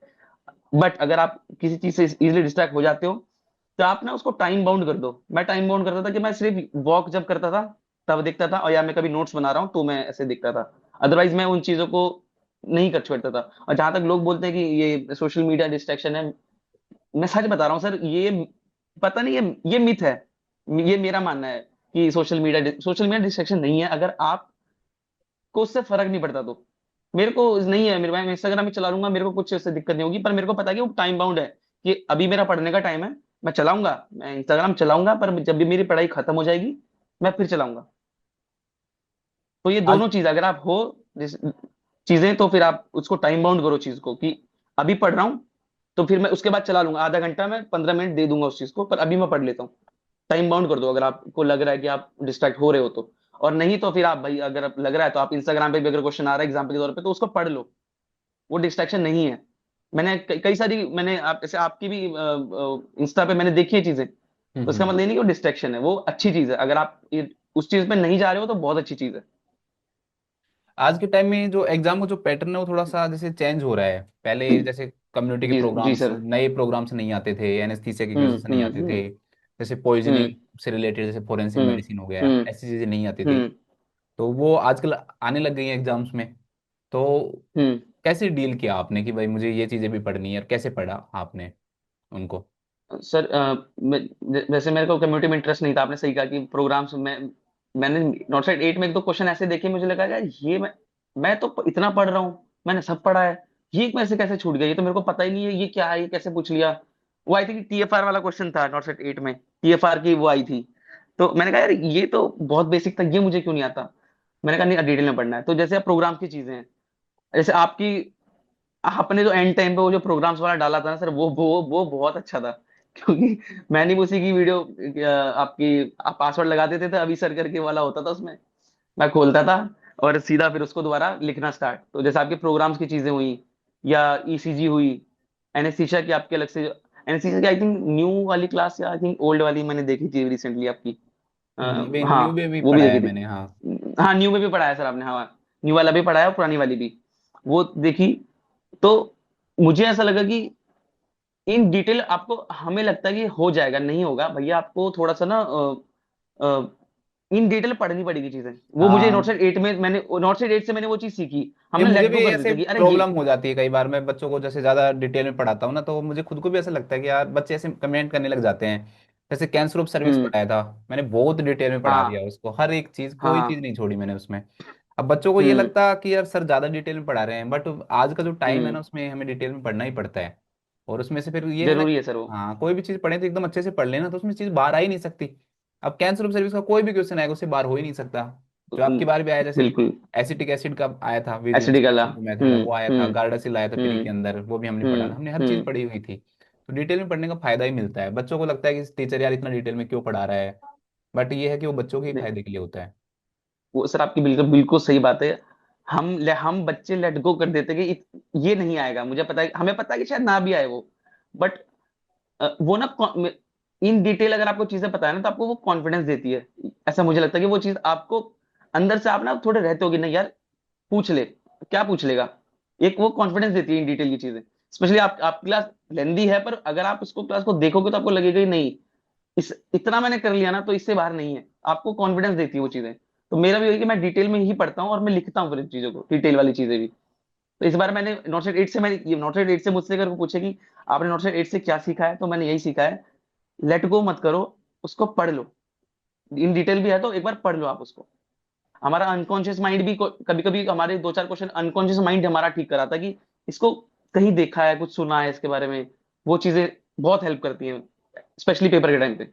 बट अगर आप किसी चीज से इजिली डिस्ट्रैक्ट हो जाते हो, तो आप ना उसको टाइम बाउंड कर दो। मैं टाइम बाउंड करता था कि मैं सिर्फ वॉक जब करता था तब देखता था, और या मैं कभी नोट्स बना रहा हूँ तो मैं ऐसे देखता था। अदरवाइज मैं उन चीजों को नहीं कर छोड़ता था। और जहां तक लोग बोलते हैं कि ये सोशल मीडिया डिस्ट्रैक्शन है, मैं सच बता रहा हूँ सर, ये पता नहीं, ये मिथ है। ये मेरा मानना है कि सोशल मीडिया डिस्ट्रैक्शन नहीं है, अगर आपको उससे फर्क नहीं पड़ता तो। मेरे को नहीं है, मेरे मैं इंस्टाग्राम में चला लूंगा, मेरे को कुछ उससे दिक्कत नहीं होगी, पर मेरे को पता है कि वो टाइम बाउंड है, कि अभी मेरा पढ़ने का टाइम है। मैं चलाऊंगा, मैं इंस्टाग्राम चलाऊंगा, पर जब भी मेरी पढ़ाई खत्म हो जाएगी, मैं फिर चलाऊंगा। तो ये आज। दोनों चीज अगर आप हो चीजें, तो फिर आप उसको टाइम बाउंड करो चीज को, कि अभी पढ़ रहा हूँ, तो फिर मैं उसके बाद चला लूंगा, आधा घंटा मैं 15 मिनट दे दूंगा उस चीज को, पर अभी मैं पढ़ लेता हूँ। टाइम बाउंड कर दो अगर आपको लग रहा है कि आप डिस्ट्रैक्ट हो रहे हो तो। और नहीं तो फिर आप भाई, अगर आप लग रहा है तो आप इंस्टाग्राम पे भी अगर क्वेश्चन आ रहा है एग्जाम्पल के तौर पे, तो उसको पढ़ लो। वो डिस्ट्रैक्शन नहीं है। मैंने कई सारी मैंने आप जैसे आपकी भी इंस्टा पे मैंने देखी है चीजें, तो इसका मतलब ये नहीं कि वो डिस्ट्रैक्शन है, वो अच्छी चीज है। अगर आप उस चीज पे नहीं जा रहे हो तो बहुत अच्छी चीज है। आज के टाइम में जो एग्जाम का जो पैटर्न है वो थोड़ा सा जैसे चेंज हो रहा है। पहले जैसे कम्युनिटी के जी जी प्रोग्राम्स, सर। नए प्रोग्राम्स नहीं आते थे, एनेस्थीसिया के केसेस नहीं आते थे, हम्म। जैसे पॉइजनिंग हम्म। से रिलेटेड जैसे फोरेंसिक हम्म। मेडिसिन हो गया, हम्म। ऐसी चीजें नहीं आती थी। हम्म। तो वो आजकल आने लग गई हैं एग्जाम्स में। तो हम्म। कैसे डील किया आपने कि भाई मुझे ये चीजें भी पढ़नी है, और कैसे पढ़ा आपने उनको? सर वैसे मेरे को कम्युनिटी में इंटरेस्ट नहीं था। आपने सही कहा कि प्रोग्राम्स में मैंने नॉट साइड 8 में एक दो क्वेश्चन ऐसे देखे, मुझे लगा यार ये मैं तो इतना पढ़ रहा हूँ, मैंने सब पढ़ा है, ये कैसे कैसे छूट गया, ये तो मेरे को पता ही नहीं है, ये क्या है, ये कैसे पूछ लिया। वो आई थिंक टीएफआर वाला क्वेश्चन था नॉट साइड 8 में, टीएफआर की वो आई थी। तो मैंने कहा यार ये तो बहुत बेसिक था, ये मुझे क्यों नहीं आता। मैंने कहा नहीं, डिटेल में पढ़ना है। तो जैसे प्रोग्राम की चीजें हैं, जैसे आपने जो एंड टाइम पे वो जो प्रोग्राम्स वाला डाला था ना सर, वो बहुत अच्छा था। क्योंकि मैंने भी उसी की वीडियो आपकी आप पासवर्ड लगा देते थे, अभी सर करके वाला होता था उसमें, मैं खोलता था और सीधा फिर उसको दोबारा लिखना स्टार्ट। तो जैसे आपके प्रोग्राम्स की चीजें हुई, या ईसीजी हुई, एनेस्थीसिया की आपके अलग से, एनसीसी की आई थिंक न्यू वाली क्लास या आई थिंक ओल्ड वाली मैंने देखी थी रिसेंटली आपकी। न्यू हाँ में भी वो भी पढ़ा है देखी मैंने, हाँ। थी। हाँ न्यू में भी पढ़ाया सर आपने, हाँ न्यू वाला भी पढ़ाया और पुरानी वाली भी वो देखी। तो मुझे ऐसा लगा कि इन डिटेल आपको, हमें लगता है कि हो जाएगा, नहीं होगा भैया, आपको थोड़ा सा ना इन डिटेल पढ़नी पड़ेगी चीजें। वो मुझे हाँ, नोट सेट 8 से मैंने वो चीज सीखी। ये हमने मुझे लेट भी गो कर ऐसे देते कि अरे ये। प्रॉब्लम हो जाती है कई बार। मैं बच्चों को जैसे ज्यादा डिटेल में पढ़ाता हूँ ना, तो मुझे खुद को भी ऐसा लगता है कि यार बच्चे ऐसे कमेंट करने लग जाते हैं। जैसे कैंसर ऑफ सर्विस हम्म। पढ़ाया था मैंने, बहुत डिटेल में पढ़ा दिया हाँ उसको, हर एक चीज, कोई चीज हाँ। नहीं छोड़ी मैंने उसमें। अब बच्चों को ये हम्म लगता कि यार सर ज्यादा डिटेल में पढ़ा रहे हैं, बट आज का जो टाइम है हम्म। ना, उसमें हमें डिटेल में पढ़ना ही पड़ता है। और उसमें से फिर ये है ना जरूरी कि है सर वो। हाँ, कोई भी चीज पढ़े तो एकदम अच्छे से पढ़ लेना, तो उसमें चीज बाहर आ ही नहीं सकती। अब कैंसर ऑफ सर्विस का कोई भी क्वेश्चन आएगा, उससे बाहर हो ही नहीं सकता। जो आपकी बार भी आया, जैसे बिल्कुल। एसिटिक एसिड का आया था, विजिलेंस एसिडिक का वाला। जो मेथड है वो आया था, हम्म। गार्डासिल आया था प्री के हम्म अंदर, वो भी हमने पढ़ा था, हम्म। हमने हर चीज हम्म। पढ़ी हुई थी। तो डिटेल में पढ़ने का फायदा ही मिलता है। बच्चों को लगता है कि टीचर यार इतना डिटेल में क्यों पढ़ा रहा है, बट ये है कि वो बच्चों के ही नहीं, फायदे के लिए होता है। वो सर आपकी बिल्कुल बिल्कुल सही बात है। हम बच्चे लेट गो कर देते कि ये नहीं आएगा, मुझे पता है, हमें पता है कि शायद ना भी आए वो, बट वो ना इन डिटेल अगर आपको चीजें पता है ना, तो आपको वो कॉन्फिडेंस देती है। ऐसा मुझे लगता है कि वो चीज आपको अंदर से आप ना थोड़े रहते होगे नहीं यार, पूछ ले, क्या पूछ लेगा। एक वो कॉन्फिडेंस देती है इन डिटेल की चीजें। स्पेशली आप क्लास लेंदी है, पर अगर आप उसको क्लास को देखोगे तो आपको लगेगा ही नहीं, इस इतना मैंने कर लिया ना तो इससे बाहर नहीं है। आपको कॉन्फिडेंस देती है वो चीजें। तो मेरा भी वही कि मैं डिटेल में ही पढ़ता हूँ और मैं लिखता हूँ फिर इन चीजों को, डिटेल वाली चीजें भी। तो इस बार मैंने नोटसेट 8 से, मैंने ये नोटसेट 8 से मुझसे अगर वो पूछे कि आपने नोटसेट 8 से क्या सीखा है, तो मैंने यही सीखा है, लेट गो मत करो, उसको पढ़ लो। इन डिटेल भी है तो एक बार पढ़ लो आप उसको। हमारा अनकॉन्शियस माइंड भी कभी कभी हमारे दो चार क्वेश्चन अनकॉन्शियस माइंड हमारा ठीक कराता है कि इसको कहीं देखा है, कुछ सुना है इसके बारे में। वो चीजें बहुत हेल्प करती हैं, स्पेशली पेपर के टाइम पे।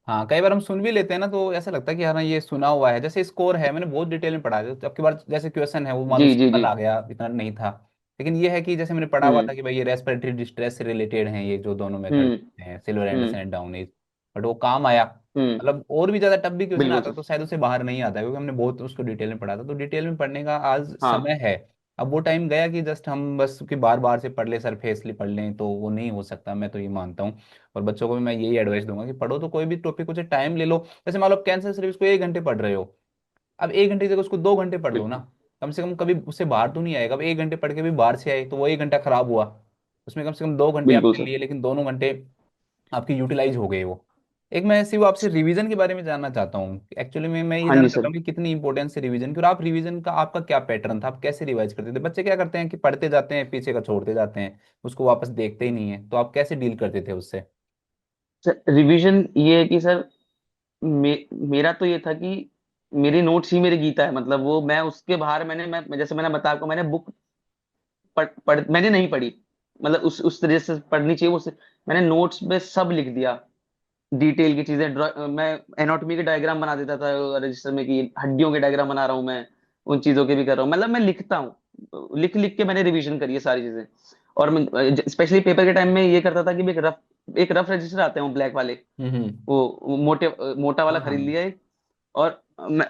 हाँ, कई बार हम सुन भी लेते हैं ना, तो ऐसा लगता है कि हाँ ये सुना हुआ है। जैसे स्कोर है, मैंने बहुत डिटेल में पढ़ा है, तो अब की बार जैसे क्वेश्चन है वो मान लो जी जी सिंपल जी। आ गया, इतना नहीं था। लेकिन ये है कि जैसे मैंने पढ़ा हुआ हम्म था कि भाई ये रेस्पिरेटरी डिस्ट्रेस से रिलेटेड हैं ये जो दोनों मेथड हम्म हैं, silver Anderson hmm and Downies. But वो काम आया। हम्म। मतलब और भी ज्यादा टफ भी क्वेश्चन बिल्कुल आता सर। तो शायद उसे बाहर नहीं आता, क्योंकि हमने बहुत उसको डिटेल में पढ़ा था। तो डिटेल में पढ़ने का आज हाँ। समय है। अब वो टाइम गया कि जस्ट हम बस कि बार बार से पढ़ ले, सरफेसली पढ़ लें, तो वो नहीं हो सकता, मैं तो ये मानता हूँ। और बच्चों को भी मैं यही एडवाइस दूंगा कि पढ़ो तो कोई भी टॉपिक, उसे टाइम ले लो। जैसे मान लो कैंसर सर्विस को 1 घंटे पढ़ रहे हो, अब 1 घंटे की जगह उसको 2 घंटे पढ़ लो ना। बिल्कुल कम से कम कभी उससे बाहर तो नहीं आएगा। अब 1 घंटे पढ़ के भी बाहर से आए तो वो 1 घंटा खराब हुआ। उसमें कम से कम 2 घंटे बिल्कुल आपके सर। लिए, लेकिन दोनों घंटे आपकी यूटिलाइज हो गए वो। एक मैं सिर्फ आपसे रिवीजन के बारे में जानना चाहता हूँ। एक्चुअली में मैं ये हाँ जानना जी चाहता सर। हूँ कि कितनी इंपॉर्टेंस है रिवीजन की, और आप रिवीजन का आपका क्या पैटर्न था, आप कैसे रिवाइज करते थे। बच्चे क्या करते हैं कि पढ़ते जाते हैं, पीछे का छोड़ते जाते हैं, उसको वापस देखते ही नहीं है। तो आप कैसे डील करते थे उससे? सर रिवीजन ये है कि सर, मेरा तो ये था कि मेरी नोट्स ही मेरी गीता है, मतलब वो मैं उसके बाहर मैं जैसे मैंने बताया आपको, मैंने बुक मैंने नहीं पढ़ी, मतलब उस तरह से पढ़नी चाहिए वो मैंने नोट्स में सब लिख दिया, डिटेल की चीजें मैं एनाटॉमी के डायग्राम बना देता था रजिस्टर में कि हड्डियों के डायग्राम बना रहा हूँ मैं, उन चीजों के भी कर रहा हूँ, मतलब मैं लिखता हूँ, लिख लिख के मैंने रिवीजन करी है सारी चीजें। और स्पेशली पेपर के टाइम में ये करता था कि मैं एक रफ रजिस्टर आते हैं ब्लैक वाले, हम्म। वो मोटा वाला हाँ हाँ। खरीद लिया एक। और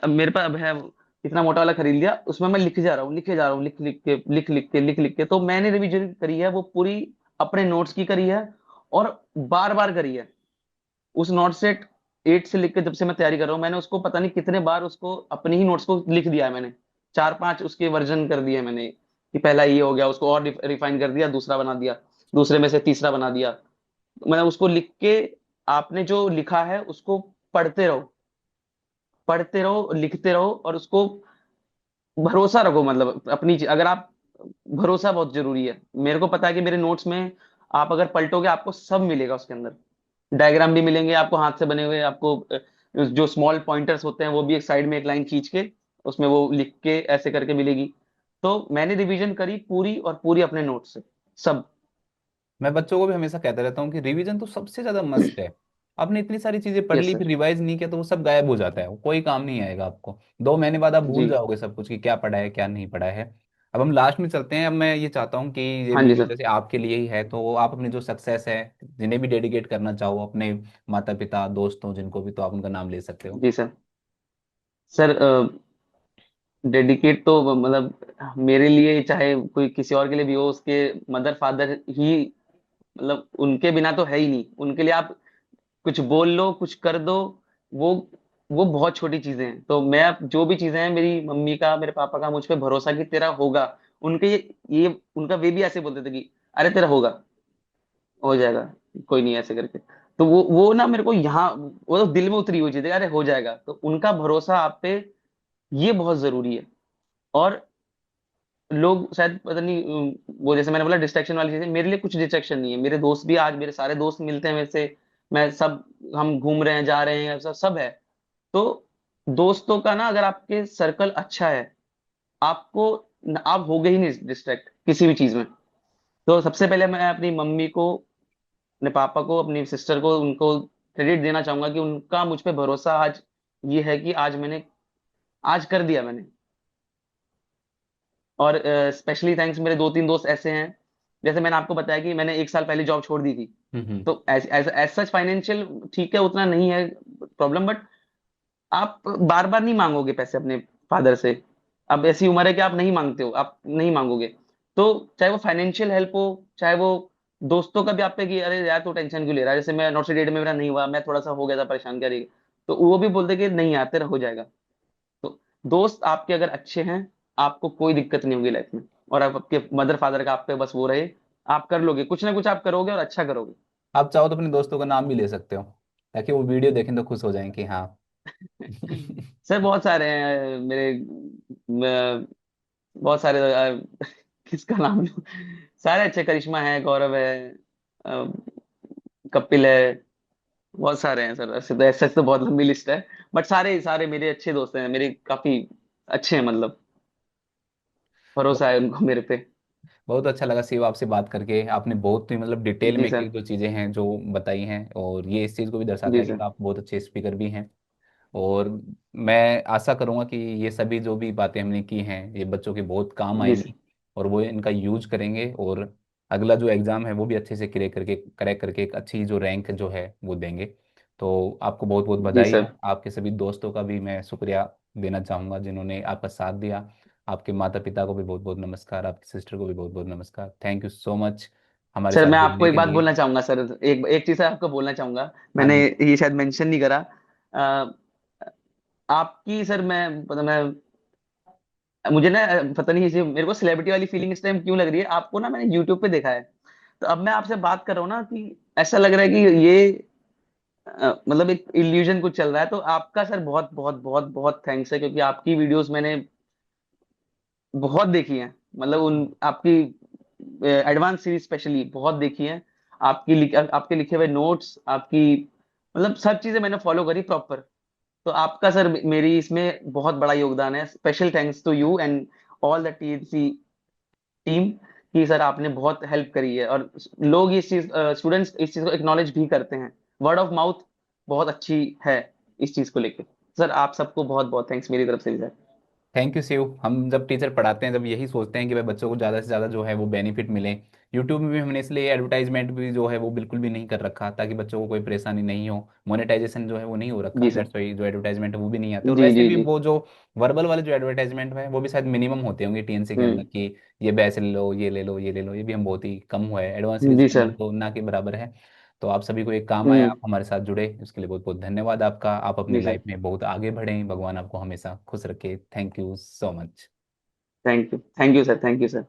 मेरे पास अब है, इतना मोटा वाला खरीद लिया, उसमें मैं लिखे जा रहा हूँ, लिखे जा रहा हूँ, लिख लिख के तो मैंने रिवीजन करी है वो पूरी, अपने नोट्स की करी है, और बार बार करी है। उस नोट सेट 8 से लिख के जब से मैं तैयारी कर रहा हूँ, मैंने उसको पता नहीं कितने बार उसको अपने ही नोट्स को लिख दिया है मैंने, चार पांच उसके वर्जन कर दिए मैंने, कि पहला ये हो गया, उसको और रिफाइन कर दिया, दूसरा बना दिया, दूसरे में से तीसरा बना दिया। मैं उसको लिख के, आपने जो लिखा है उसको पढ़ते रहो, पढ़ते रहो, लिखते रहो, और उसको भरोसा रखो, मतलब अपनी अगर आप, भरोसा बहुत जरूरी है। मेरे को पता है कि मेरे नोट्स में आप अगर पलटोगे आपको सब मिलेगा उसके अंदर, डायग्राम भी मिलेंगे आपको हाथ से बने हुए, आपको जो स्मॉल पॉइंटर्स होते हैं वो भी एक साइड में एक लाइन खींच के उसमें वो लिख के ऐसे करके मिलेगी। तो मैंने रिवीजन करी पूरी और पूरी अपने नोट्स से, सब। मैं बच्चों को भी हमेशा कहता रहता हूँ कि रिवीजन तो सबसे ज्यादा मस्त है। आपने इतनी सारी चीजें पढ़ यस ली, फिर सर। रिवाइज नहीं किया, तो वो सब गायब हो जाता है, वो कोई काम नहीं आएगा आपको। 2 महीने बाद आप भूल जी। जाओगे सब कुछ कि क्या पढ़ा है क्या नहीं पढ़ा है। अब हम लास्ट में चलते हैं। अब मैं ये चाहता हूँ कि ये हाँ जी वीडियो सर। जैसे आपके लिए ही है, तो आप अपनी जो सक्सेस है, जिन्हें भी डेडिकेट करना चाहो, अपने माता पिता दोस्तों जिनको भी, तो आप उनका नाम ले सकते हो। जी सर। सर डेडिकेट तो मतलब मेरे लिए चाहे कोई किसी और के लिए भी हो, उसके मदर फादर ही मतलब उनके बिना तो है ही नहीं, उनके लिए आप कुछ बोल लो, कुछ कर दो, वो वो बहुत छोटी चीजें हैं। तो मैं अब जो भी चीजें हैं, मेरी मम्मी का, मेरे पापा का मुझ पे भरोसा कि तेरा होगा। उनके ये उनका वे भी ऐसे बोलते थे कि अरे तेरा होगा, हो जाएगा, कोई नहीं, ऐसे करके। तो वो ना मेरे को यहाँ, वो तो दिल में उतरी हुई चीज है, अरे हो जाएगा। तो उनका भरोसा आप पे, ये बहुत जरूरी है। और लोग शायद पता नहीं, वो जैसे मैंने बोला डिस्ट्रैक्शन वाली चीजें, मेरे लिए कुछ डिस्ट्रैक्शन नहीं है। मेरे दोस्त भी, आज मेरे सारे दोस्त मिलते हैं मेरे से, मैं सब, हम घूम रहे हैं, जा रहे हैं, सब सब है। तो दोस्तों का ना, अगर आपके सर्कल अच्छा है, आपको आप होगे ही नहीं डिस्ट्रैक्ट किसी भी चीज में। तो सबसे पहले मैं अपनी मम्मी को, अपने पापा को, अपनी सिस्टर को, उनको क्रेडिट देना चाहूंगा कि उनका मुझ पे भरोसा आज ये है कि आज मैंने, आज कर दिया मैंने। और स्पेशली थैंक्स, मेरे दो तीन दोस्त ऐसे हैं, जैसे मैंने आपको बताया कि मैंने एक साल पहले जॉब छोड़ दी थी। हम्म। तो एज एज सच फाइनेंशियल ठीक है, उतना नहीं है प्रॉब्लम, बट आप बार बार नहीं मांगोगे पैसे अपने फादर से। अब ऐसी उम्र है कि आप नहीं मांगते हो, आप नहीं मांगोगे। तो चाहे वो फाइनेंशियल हेल्प हो, चाहे वो दोस्तों का भी आप पे कि अरे यार तू टेंशन क्यों ले रहा है, जैसे मैं नॉट डेट में मेरा नहीं हुआ, मैं थोड़ा सा हो गया था परेशान, करेगा। तो वो भी बोलते कि नहीं यार तेरा हो जाएगा। तो दोस्त आपके अगर अच्छे हैं, आपको कोई दिक्कत नहीं होगी लाइफ में। और आप आपके मदर फादर का आप पे बस वो रहे, आप कर लोगे, कुछ ना कुछ आप करोगे और अच्छा करोगे। आप चाहो तो अपने दोस्तों का नाम भी ले सकते हो, ताकि वो वीडियो देखें तो खुश हो जाएं कि हाँ। सर बहुत सारे हैं मेरे, बहुत सारे, किसका नाम लूं? सारे अच्छे, करिश्मा है, गौरव है, अ, कपिल है, बहुत सारे हैं सर। ऐसे तो बहुत लंबी लिस्ट है, बट सारे सारे मेरे अच्छे दोस्त हैं, मेरे काफी अच्छे हैं, मतलब भरोसा है उनको मेरे पे। बहुत अच्छा लगा शिव आपसे बात करके। आपने बहुत ही मतलब डिटेल जी में एक सर। एक दो चीज़ें हैं जो बताई हैं, और ये इस चीज़ को भी दर्शाता जी है कि सर। आप बहुत अच्छे स्पीकर भी हैं। और मैं आशा करूंगा कि ये सभी जो भी बातें हमने की हैं ये बच्चों के बहुत काम जी सर। आएंगी, और वो इनका यूज करेंगे, और अगला जो एग्ज़ाम है वो भी अच्छे से क्रैक करके एक अच्छी जो रैंक जो है वो देंगे। तो आपको बहुत बहुत जी बधाई सर। है। आपके सभी दोस्तों का भी मैं शुक्रिया देना चाहूँगा जिन्होंने आपका साथ दिया। आपके माता पिता को भी बहुत बहुत नमस्कार, आपकी सिस्टर को भी बहुत बहुत नमस्कार। थैंक यू सो मच हमारे सर साथ मैं आपको जुड़ने एक के बात लिए। बोलना चाहूंगा सर, एक एक चीज आपको बोलना चाहूंगा, हाँ मैंने जी। ये शायद मेंशन नहीं करा। अ, आपकी सर, मैं मुझे ना पता नहीं, इसे मेरे को सेलिब्रिटी वाली फीलिंग इस टाइम क्यों लग रही है, आपको ना मैंने यूट्यूब पे देखा है। तो अब मैं आपसे बात कर रहा हूँ ना, कि ऐसा लग रहा है कि ये मतलब एक इल्यूजन कुछ चल रहा है। तो आपका सर बहुत बहुत बहुत बहुत थैंक्स है, क्योंकि आपकी वीडियोस मैंने बहुत देखी हैं, मतलब उन आपकी एडवांस सीरीज स्पेशली बहुत देखी हैं। आपके लिखे हुए नोट्स, आपकी मतलब सब चीजें मैंने फॉलो करी प्रॉपर। तो आपका सर मेरी इसमें बहुत बड़ा योगदान है। Special thanks to you and all the TNC team, कि सर आपने बहुत हेल्प करी है। और लोग इस चीज, स्टूडेंट्स इस चीज को एक्नॉलेज भी करते हैं, वर्ड ऑफ माउथ बहुत अच्छी है इस चीज को लेके। सर आप सबको बहुत बहुत थैंक्स मेरी तरफ से भी सर। Thank you Shiv. हम जब टीचर पढ़ाते हैं जब यही सोचते हैं कि भाई बच्चों को ज़्यादा से ज़्यादा जो है वो बेनिफिट मिले। यूट्यूब में भी हमने इसलिए एडवर्टाइजमेंट भी जो है वो बिल्कुल भी नहीं कर रखा, ताकि बच्चों को कोई परेशानी नहीं हो। मोनेटाइजेशन जो है वो नहीं हो रखा, जी सर। दैट्स वाई जो एडवर्टाइजमेंट है वो भी नहीं आते। और जी वैसे जी भी जी। वो जो वर्बल वाले जो एडवर्टाइजमेंट है वो भी शायद मिनिमम होते होंगे टीएनसी के अंदर, हम्म। कि ये बैच ले लो, ये ले लो, ये ले लो। ये भी हम बहुत ही कम हुआ है, एडवांस सीरीज जी के अंदर सर। तो ना के बराबर है। तो आप सभी को एक काम आया, हम्म। आप हमारे साथ जुड़े, उसके लिए बहुत बहुत धन्यवाद आपका। आप अपनी जी सर। लाइफ में बहुत आगे बढ़ें, भगवान आपको हमेशा खुश रखे। Thank you so much. Thank you sir, thank you sir.